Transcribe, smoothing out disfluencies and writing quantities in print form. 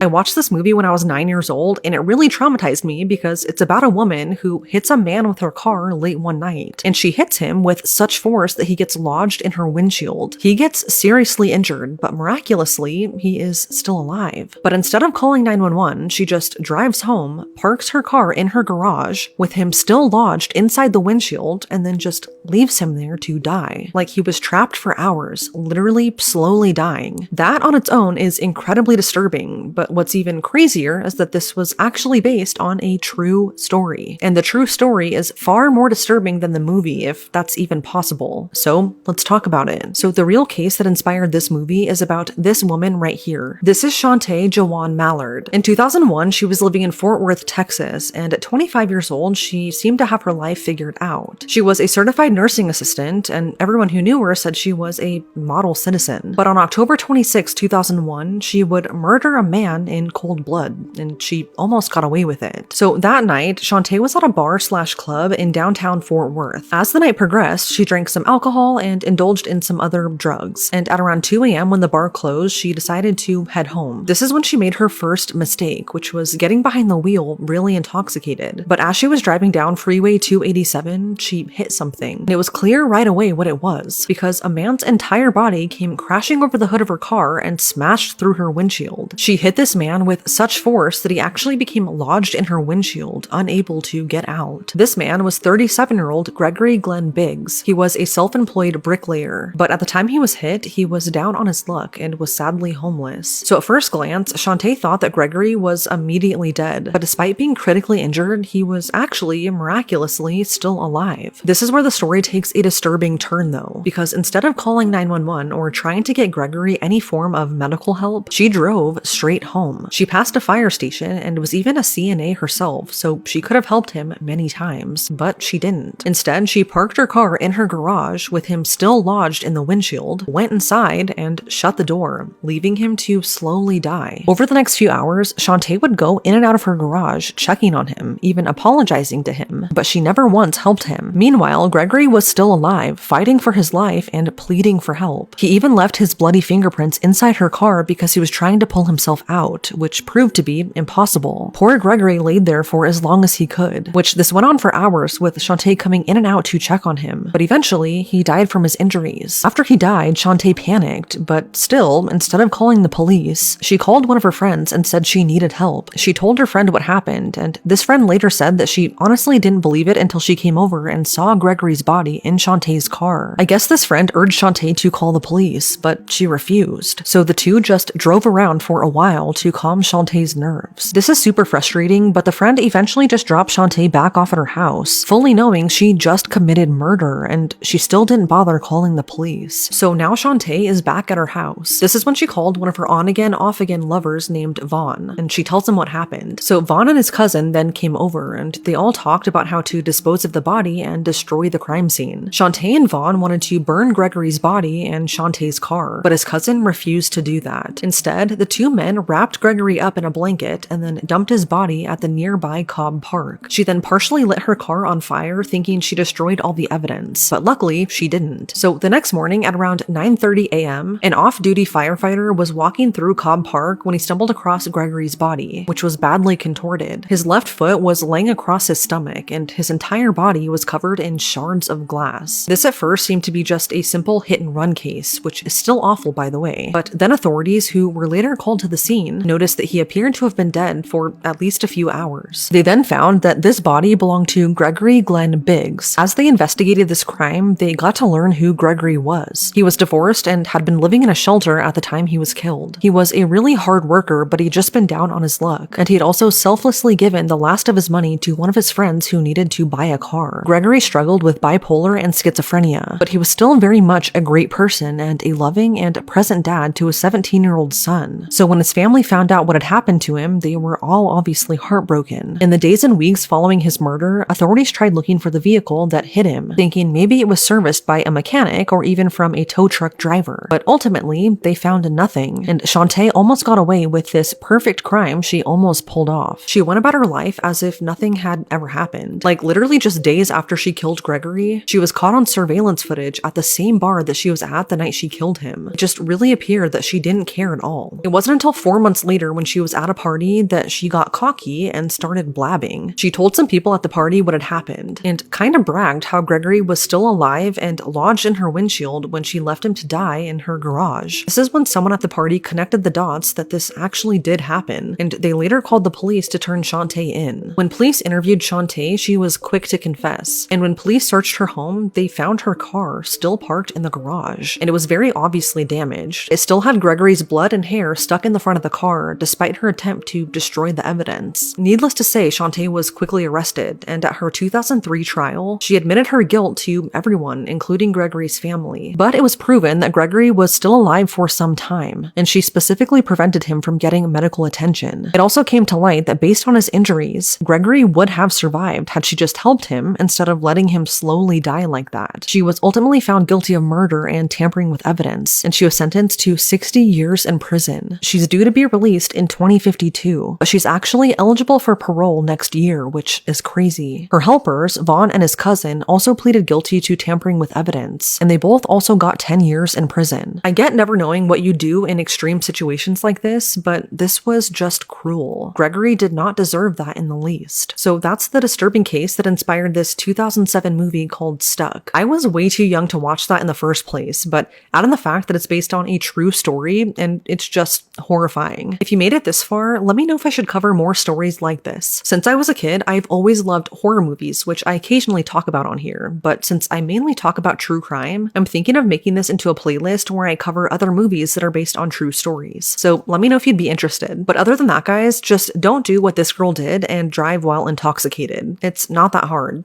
I watched this movie when I was 9 years old, and it really traumatized me because it's about a woman who hits a man with her car late one night, and she hits him with such force that he gets lodged in her windshield. He gets seriously injured, but miraculously, he is still alive. But instead of calling 911, she just drives home, parks her car in her garage, with him still lodged inside the windshield, and then just leaves him there to die. Like he was trapped for hours, literally slowly dying. That on its own is incredibly disturbing, but what's even crazier is that this was actually based on a true story. And the true story is far more disturbing than the movie, if that's even possible. So let's talk about it. So the real case that inspired this movie is about this woman right here. This is Shantae Jawan Mallard. In 2001, she was living in Fort Worth, Texas, and at 25 years old, she seemed to have her life figured out. She was a certified nursing assistant, and everyone who knew her said she was a model citizen. But on October 26, 2001, she would murder a man in cold blood, and she almost got away with it. So that night, Shantae was at a bar/club in downtown Fort Worth. As the night progressed, she drank some alcohol and indulged in some other drugs. And at around 2 a.m. when the bar closed, she decided to head home. This is when she made her first mistake, which was getting behind the wheel really intoxicated. But as she was driving down Freeway 287, she hit something. And it was clear right away what it was, because a man's entire body came crashing over the hood of her car and smashed through her windshield. She hit this man with such force that he actually became lodged in her windshield, unable to get out. This man was 37-year-old Gregory Glenn Biggs. He was a self-employed bricklayer, but at the time he was hit, he was down on his luck and was sadly homeless. So at first glance, Shantae thought that Gregory was immediately dead, but despite being critically injured, he was actually miraculously still alive. This is where the story takes a disturbing turn though, because instead of calling 911 or trying to get Gregory any form of medical help, she drove straight home. She passed a fire station and was even a CNA herself, so she could have helped him many times, but she didn't. Instead, she parked her car in her garage with him still lodged in the windshield, went inside, and shut the door, leaving him to slowly die. Over the next few hours, Shantae would go in and out of her garage, checking on him, even apologizing to him, but she never once helped him. Meanwhile, Gregory was still alive, fighting for his life and pleading for help. He even left his bloody fingerprints inside her car because he was trying to pull himself out, which proved to be impossible. Poor Gregory laid there for as long as he could, which this went on for hours, with Shantae coming in and out to check on him, but eventually he died from his injuries. After he died, Shantae panicked, but still, instead of calling the police, she called one of her friends and said she needed help. She told her friend what happened, and this friend later said that she honestly didn't believe it until she came over and saw Gregory's body in Shantae's car. I guess this friend urged Shantae to call the police, but she refused, so the two just drove around for a while to calm Shantae's nerves. This is super frustrating, but the friend eventually just dropped Shantae back off at her house, fully knowing she just committed murder, and she still didn't bother calling the police. So now Shantae is back at her house. This is when she called one of her on-again, off-again lovers named Vaughn, and she tells him what happened. So Vaughn and his cousin then came over, and they all talked about how to dispose of the body and destroy the crime scene. Shantae and Vaughn wanted to burn Gregory's body and Shantae's car, but his cousin refused to do that. Instead, the two men wrapped Gregory up in a blanket and then dumped his body at the nearby Cobb Park. She then partially lit her car on fire, thinking she destroyed all the evidence, but luckily she didn't. So the next morning at around 9:30 a.m., an off-duty firefighter was walking through Cobb Park when he stumbled across Gregory's body, which was badly contorted. His left foot was laying across his stomach, and his entire body was covered in shards of glass. This at first seemed to be just a simple hit-and-run case, which is still awful by the way, but then authorities, who were later called to the scene, noticed that he appeared to have been dead for at least a few hours. They then found that this body belonged to Gregory Glenn Biggs. As they investigated this crime, they got to learn who Gregory was. He was divorced and had been living in a shelter at the time he was killed. He was a really hard worker, but he'd just been down on his luck, and he had also selflessly given the last of his money to one of his friends who needed to buy a car. Gregory struggled with bipolar and schizophrenia, but he was still very much a great person and a loving and present dad to a 17-year-old son. So when his family found out what had happened to him, they were all obviously heartbroken. In the days and weeks following his murder, authorities tried looking for the vehicle that hit him, thinking maybe it was serviced by a mechanic or even from a tow truck driver. But ultimately, they found nothing, and Shantae almost got away with this perfect crime she almost pulled off. She went about her life as if nothing had ever happened. Like literally just days after she killed Gregory, she was caught on surveillance footage at the same bar that she was at the night she killed him. It just really appeared that she didn't care at all. It wasn't until 4 months months later, when she was at a party, that she got cocky and started blabbing. She told some people at the party what had happened, and kind of bragged how Gregory was still alive and lodged in her windshield when she left him to die in her garage. This is when someone at the party connected the dots that this actually did happen, and they later called the police to turn Shantae in. When police interviewed Shantae, she was quick to confess, and when police searched her home, they found her car still parked in the garage, and it was very obviously damaged. It still had Gregory's blood and hair stuck in the front of the car, despite her attempt to destroy the evidence. Needless to say, Shantae was quickly arrested, and at her 2003 trial, she admitted her guilt to everyone, including Gregory's family. But it was proven that Gregory was still alive for some time, and she specifically prevented him from getting medical attention. It also came to light that based on his injuries, Gregory would have survived had she just helped him instead of letting him slowly die like that. She was ultimately found guilty of murder and tampering with evidence, and she was sentenced to 60 years in prison. She's due to be released in 2052, but she's actually eligible for parole next year, which is crazy. Her helpers, Vaughn and his cousin, also pleaded guilty to tampering with evidence, and they both also got 10 years in prison. I get never knowing what you do in extreme situations like this, but this was just cruel. Gregory did not deserve that in the least. So that's the disturbing case that inspired this 2007 movie called Stuck. I was way too young to watch that in the first place, but add in the fact that it's based on a true story, and it's just horrifying. If you made it this far, let me know if I should cover more stories like this. Since I was a kid, I've always loved horror movies, which I occasionally talk about on here, but since I mainly talk about true crime, I'm thinking of making this into a playlist where I cover other movies that are based on true stories. So let me know if you'd be interested. But other than that, guys, just don't do what this girl did and drive while intoxicated. It's not that hard.